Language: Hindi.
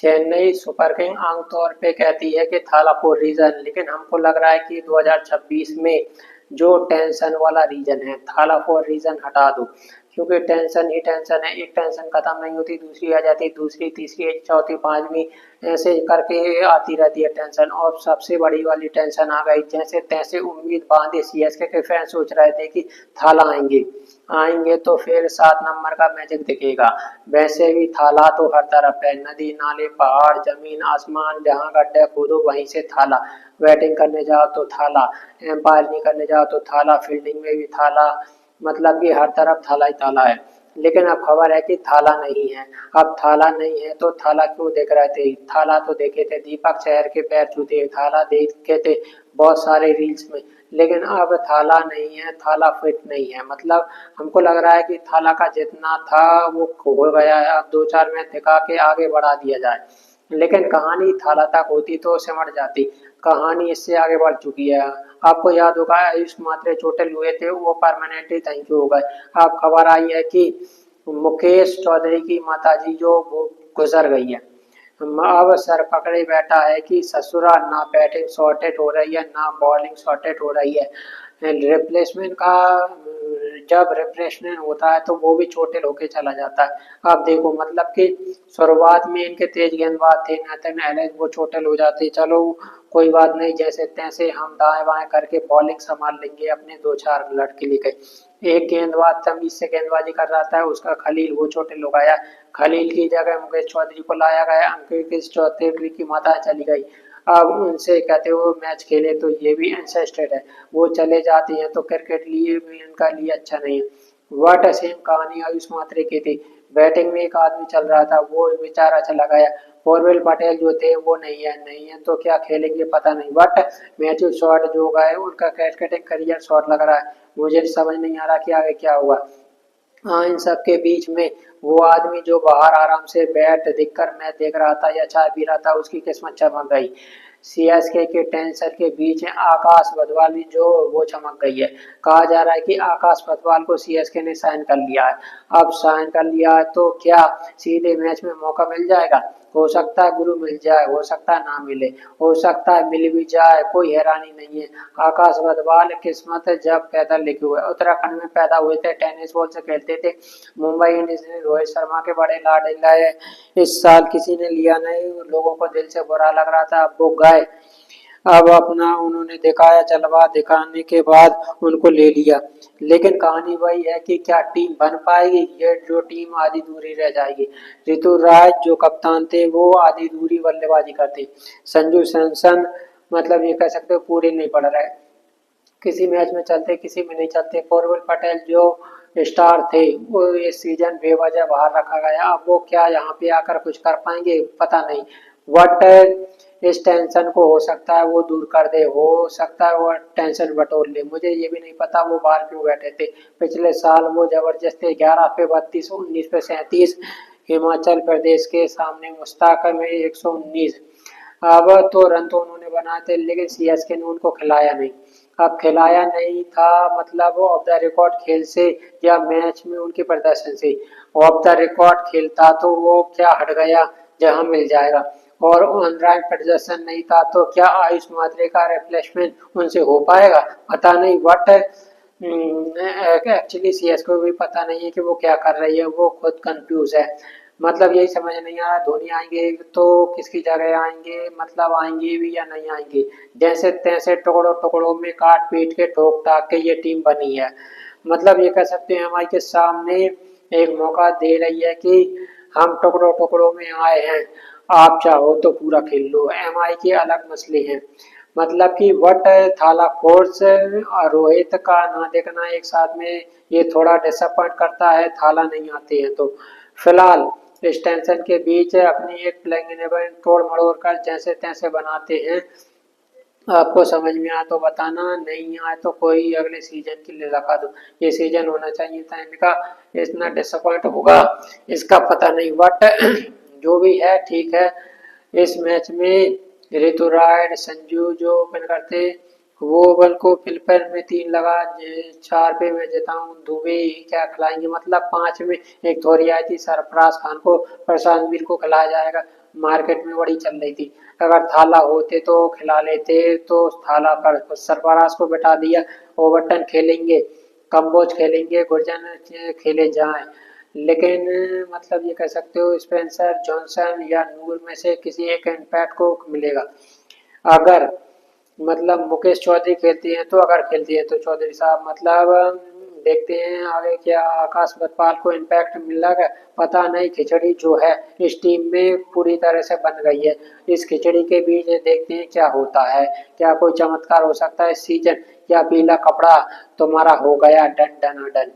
चेन्नई सुपर किंग आमतौर पे कहती है कि थाला फोर रीजन, लेकिन हमको लग रहा है कि 2026 में जो टेंशन वाला रीजन है थाला फोर रीजन हटा दो, क्योंकि टेंशन ही टेंशन है। एक टेंशन खत्म नहीं होती, दूसरी आ जाती, दूसरी तीसरी चौथी पांचवी ऐसे करके आती रहती है टेंशन। और सबसे बड़ी वाली टेंशन आ गई, जैसे तैसे उम्मीद बांधे सीएसके के फैंस सोच रहे थे कि थाला आएंगे आएंगे तो फिर 7 नंबर का मैजिक दिखेगा। वैसे भी थाला तो हर तरफ है, नदी नाले पहाड़ जमीन आसमान, जहाँ गड्ढे खोदो वहीं से थाला। बैटिंग करने जाओ तो थाला, एम्पायरिंग करने जाओ तो थाला, फील्डिंग में भी थाला, मतलब कि हर तरफ थाला ही थाला है। लेकिन अब खबर है कि थाला नहीं है। अब थाला नहीं है तो थाला क्यों देख रहे थे? थाला तो देखे थे दीपक चहर के पैर छूते, थाला देखे थे बहुत सारे रील्स में। लेकिन अब थाला नहीं है, थाला फिट नहीं है। मतलब हमको लग रहा है कि थाला का जितना था वो खो गया है। अब 2-4 मैच दिखा के आगे बढ़ा दिया जाए, लेकिन कहानी थाला तक होती तो सिमट जाती। कहानी इससे आगे बढ़ चुकी है। आपको याद होगा आयुष मात्रे चोटिल हुए थे, वो परमानेंटली थैंक यू हो गए। अब खबर आई है कि मुकेश चौधरी की माताजी जो वो गुजर गई है। अब सर पकड़े बैठा है कि ससुरा ना बैटिंग शॉर्टेज हो रही है ना बॉलिंग शॉर्टेज हो रही है। रिप्लेसमेंट का जब रिप्लेसमेंट होता है तो वो भी चोटिल होके चला जाता है। अब देखो मतलब कि शुरुआत में इनके तेज गेंदबाज थे नेथन एलेन, वो चोटिल हो जाते, चलो कोई बात नहीं, जैसे तैसे हम दाएं बाएं करके बॉलिंग संभाल लेंगे अपने 2-4 लड़के लेके। एक गेंदबाज तमीज से गेंदबाजी कर रहा था उसका खलील, वो चोटिल हो गया। खलील की जगह मुकेश चौधरी को लाया गया, मुकेश चौधरी की माता चली गई। अब उनसे कहते हो मैच खेले तो ये भी अनसेस्टेड है, वो चले जाते हैं तो क्रिकेट लिए भी इनका लिए अच्छा नहीं है। वट सेम कहानी आयुष मात्रे की थी। बैटिंग में एक आदमी चल रहा था, वो बेचारा चला गया। पॉर्वेल पटेल जो थे वो नहीं है तो क्या खेलेंगे पता नहीं। बट मैथ्यू शॉर्ट जो गए उनका क्रिकेटिंग करियर शॉर्ट लग रहा है। मुझे समझ नहीं आ रहा कि आगे क्या हुआ। हाँ, इन सब के बीच में वो आदमी जो बाहर आराम से बैट देखकर मैच देख रहा था या चाय पी रहा था, उसकी किस्मत चमक गई। सीएसके के टेंशन के बीच आकाश बदवाल जो वो चमक गई है। कहा जा रहा है कि आकाश बदवाल को सीएसके ने साइन कर लिया है। अब साइन कर लिया है तो क्या सीधे मैच में मौका मिल जाएगा? हो सकता है गुरु मिल जाए, हो सकता है ना मिले, हो सकता है मिल भी जाए, कोई हैरानी नहीं है। आकाश बदवाल किस्मत जब पैदा लिखे हुए, उत्तराखंड में पैदा हुए थे, टेनिस बॉल से खेलते थे। मुंबई इंडियंस ने रोहित शर्मा के बड़े लाडला है, इस साल किसी ने लिया नहीं, लोगों को दिल से बुरा लग रहा था, अब वो गए। अब अपना उन्होंने दिखाया जलवा, दिखाने के बाद उनको ले लिया। लेकिन कहानी वही है कि क्या टीम बन पाएगी? ये जो टीम आधी दूरी रह जाएगी। ऋतुराज जो कप्तान थे वो आधी दूरी बल्लेबाजी करते। संजू सैमसन मतलब ये कह सकते हो पूरे नहीं पड़ रहे, किसी मैच में चलते किसी में नहीं चलते। पॉर्वेल पटेल जो स्टार थे वो इस सीजन बेवजह बाहर रखा गया। अब वो क्या यहाँ पे आकर कुछ कर पाएंगे पता नहीं। बट इस टेंशन को हो सकता है वो दूर कर दे, हो सकता है वो टेंशन बटोर ले। मुझे ये भी नहीं पता वो बाहर क्यों बैठे थे। पिछले साल वो जबरदस्त थे, 11 पे 32, 19 पे 37। हिमाचल प्रदेश के सामने मुश्ताक में 119। अब तो रन तो उन्होंने बनाए थे, लेकिन सीएसके ने उनको खिलाया नहीं। अब खिलाया नहीं था मतलब वो ऑफ द रिकॉर्ड खेल से या मैच में उनके प्रदर्शन से। ऑफ द रिकॉर्ड खेलता तो वो क्या हट गया जहां मिल जाएगा, और ऑनलाइन प्रदर्शन नहीं था तो क्या आयुष मात्रे का रिप्लेसमेंट उनसे हो पाएगा पता नहीं। बट एक्चुअली सीएस को भी पता नहीं है कि वो क्या कर रही है, वो खुद कंफ्यूज है। मतलब यही समझ नहीं आ रहा धोनी आएंगे तो किसकी जगह आएंगे, मतलब आएंगे भी या नहीं आएंगे। जैसे तैसे टुकड़ों टुकड़ों में काट पीट के ठोक टाक के ये टीम बनी है। मतलब ये कह सकते हैं हमारे के सामने एक मौका दे रही है कि हम टुकड़ों टुकड़ों में आए हैं, आप चाहो तो पूरा खेल लो। एमआई के अलग मसले हैं। मतलब कि वट थाला फोर्स और रोहित का ना देखना एक साथ में ये थोड़ा डिसअपॉइंट करता है, थाला नहीं आते हैं तो। फिलहाल इस टेंशन के बीच अपनी एक प्लेइंग 11 तोड़ मड़ोड़ कर जैसे तैसे बनाते हैं। आपको समझ में आए तो बताना, नहीं आए तो कोई अगले सीजन के लिए लगा दो। ये सीजन होना चाहिए था इनका, इतना डिसअपॉइंट होगा इसका पता नहीं। बट जो भी है ठीक है। इस मैच में ऋतुराज संजू जो ओपन करते वो ओवल को फिलिपर में 3 लगा, 4 पे मैं जीता हूँ, दुबे क्या खिलाएंगे। मतलब 5 में एक थोड़ी आई थी सरफराज खान को, प्रशांत वीर को खिलाया जाएगा। मार्केट में बड़ी चल रही थी। अगर थाला होते तो खिला लेते, तो थाला पर सरफराज को बैठा दिया, ओवरटन खेलेंगे, कम्बोज खेलेंगे, गुरजन खेले जाएं। लेकिन मतलब ये कह सकते हो स्पेंसर जॉनसन या नूर में से किसी एक इम्पैक्ट को मिलेगा। अगर मतलब मुकेश चौधरी खेलती हैं तो, अगर खेलती है तो चौधरी साहब मतलब देखते हैं आगे क्या आकाश बतपाल को इम्पैक्ट मिल रहा है, पता नहीं। खिचड़ी जो है इस टीम में पूरी तरह से बन गई है। इस खिचड़ी के बीच देखते हैं क्या होता है, क्या कोई चमत्कार हो सकता है इस सीजन, या पीला कपड़ा तुम्हारा हो गया डन डन डन।